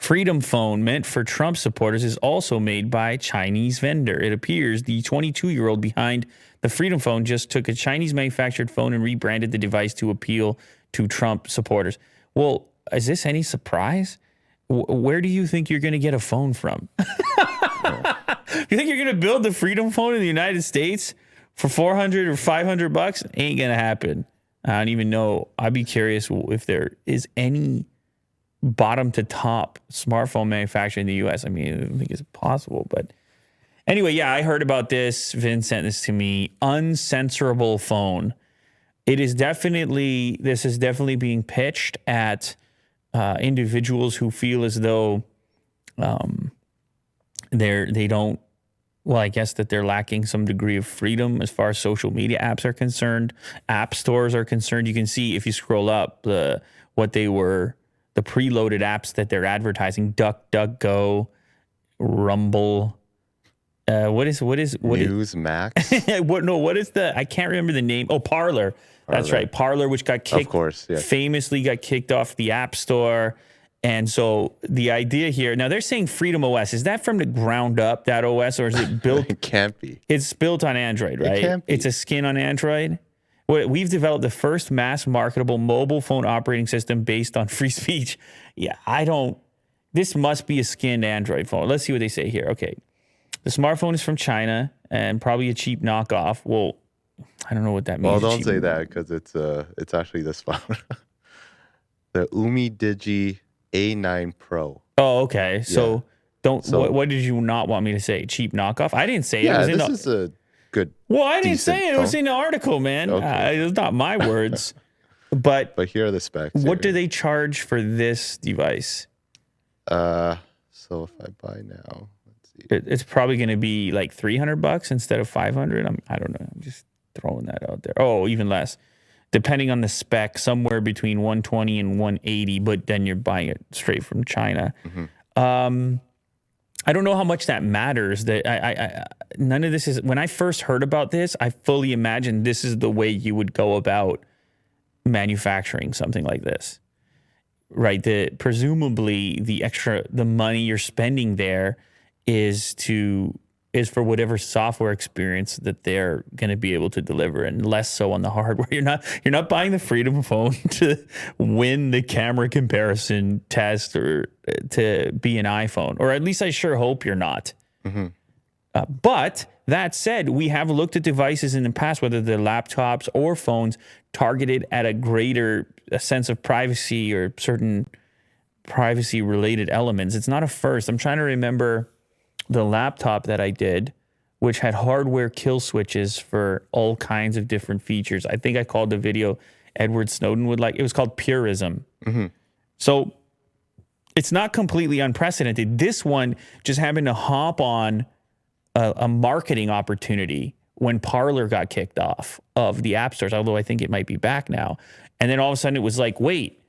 Freedom Phone, meant for Trump supporters, is also made by a Chinese vendor. It appears the 22-year-old behind the Freedom Phone just took a Chinese-manufactured phone and rebranded the device to appeal to Trump supporters. Well, is this any surprise? Where do you think you're going to get a phone from? You think you're going to build the Freedom Phone in the United States for $400 or $500? Ain't going to happen. I don't even know. I'd be curious if there is any bottom to top smartphone manufacturer in the U.S. I mean, I don't think it's possible. But anyway, yeah, I heard about this. Vin sent this to me. Uncensorable phone. This is definitely being pitched at individuals who feel as though they don't, well, I guess that they're lacking some degree of freedom as far as social media apps are concerned, app stores are concerned. You can see if you scroll up the preloaded apps that they're advertising: DuckDuckGo, Rumble. What is Newsmax? What is the? I can't remember the name. Oh, Parler. That's right, Parler, which got kicked. Of course, yeah. Famously got kicked off the App Store. And so the idea here, now they're saying Freedom OS. Is that from the ground up, that OS, or is it built? It can't be. It's built on Android, right? It can't be. It's a skin on Android. We've developed the first mass marketable mobile phone operating system based on free speech. Yeah, this must be a skinned Android phone. Let's see what they say here. Okay. The smartphone is from China and probably a cheap knockoff. Well, I don't know what that means. Well, don't say that because it's actually this phone. The UmiDigi A9 Pro. Oh, okay. So what did you not want me to say? Cheap knockoff? I didn't say it. Yeah, this is a good. Well, I didn't say it. It was in the article, man. Okay. It was not my words. But here are the specs. What do they charge for this device? So if I buy now, let's see. It's probably going to be like $300 instead of $500. I don't know. I'm just throwing that out there. Oh, even less. Depending on the spec, somewhere between 120 and 180, but then you're buying it straight from China. Mm-hmm. I don't know how much that matters. That none of this is. When I first heard about this, I fully imagined this is the way you would go about manufacturing something like this, right? Presumably the money you're spending there is for whatever software experience that they're going to be able to deliver, and less so on the hardware. You're not buying the Freedom Phone to win the camera comparison test or to be an iPhone, or at least I sure hope you're not. Mm-hmm. But that said, we have looked at devices in the past, whether they're laptops or phones, targeted at a sense of privacy or certain privacy-related elements. It's not a first. I'm trying to remember the laptop that I did, which had hardware kill switches for all kinds of different features. I think I called the video Edward Snowden would like. It was called Purism. Mm-hmm. So it's not completely unprecedented. This one just happened to hop on a marketing opportunity when Parler got kicked off of the app stores, although I think it might be back now. And then all of a sudden it was like, wait,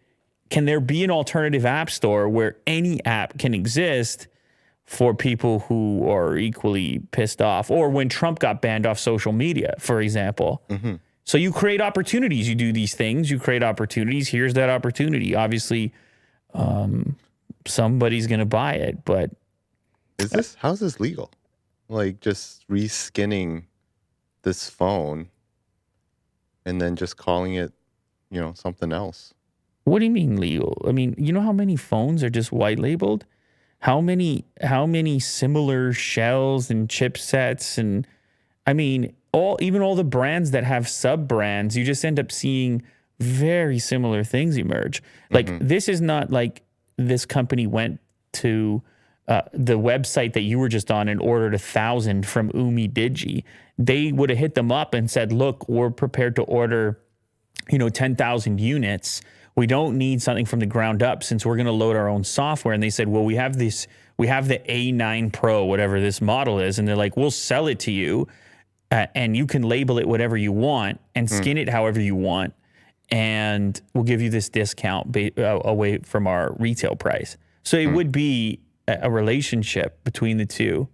can there be an alternative app store where any app can exist for people who are equally pissed off? Or when Trump got banned off social media, for example. Mm-hmm. So you create opportunities. You do these things. You create opportunities. Here's that opportunity. Obviously, somebody's going to buy it. But how's this legal? Like just reskinning this phone and then just calling it, something else. What do you mean legal? I mean, you know how many phones are just white labeled? How many similar shells and chipsets, and I mean even all the brands that have sub brands, you just end up seeing very similar things emerge. Like This is not like this company went to the website that you were just on and ordered 1,000 from UmiDigi. They would have hit them up and said, "Look, we're prepared to order, 10,000 units. We don't need something from the ground up since we're going to load our own software." And they said, "Well, we have the A9 Pro, whatever this model is." And they're like, "We'll sell it to you and you can label it whatever you want and skin it however you want. And we'll give you this discount away from our retail price." So it would be a relationship between the two.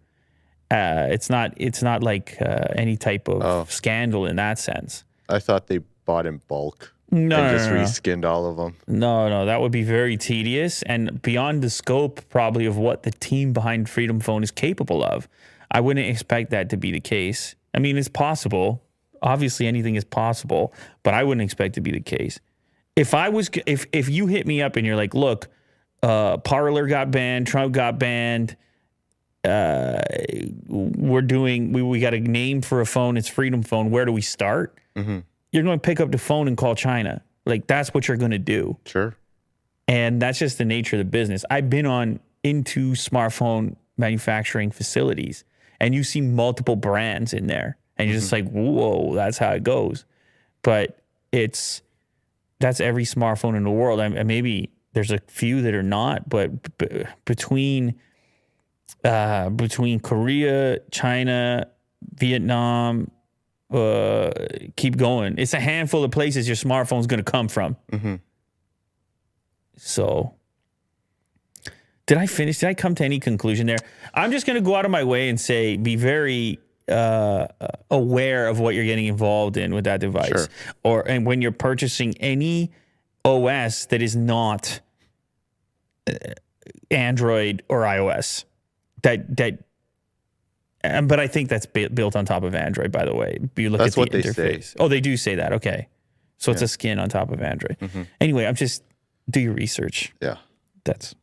It's not like any type of scandal in that sense. I thought they bought in bulk. No, and no, just no, no. reskinned all of them. No, that would be very tedious and beyond the scope probably of what the team behind Freedom Phone is capable of. I wouldn't expect that to be the case. I mean, it's possible. Obviously, anything is possible, but I wouldn't expect it to be the case. If you hit me up and you're like, look, Parler got banned, Trump got banned, we got a name for a phone, it's Freedom Phone. Where do we start? Mm-hmm. You're going to pick up the phone and call China. Like, that's what you're going to do. Sure. And that's just the nature of the business. I've been into smartphone manufacturing facilities, and you see multiple brands in there, and you're just like, whoa, that's how it goes. But that's every smartphone in the world. And maybe there's a few that are not, but between Korea, China, Vietnam, keep going. It's a handful of places your smartphone's going to come from. Mm-hmm. So, did I finish? Did I come to any conclusion there? I'm just going to go out of my way and say, be very aware of what you're getting involved in with that device, Sure. and when you're purchasing any OS that is not Android or iOS. But I think that's built on top of Android, by the way. You look That's at the what they interface. say. Oh, they do say that. Okay. So it's a skin on top of Android. Mm-hmm. Anyway, do your research. Yeah. That's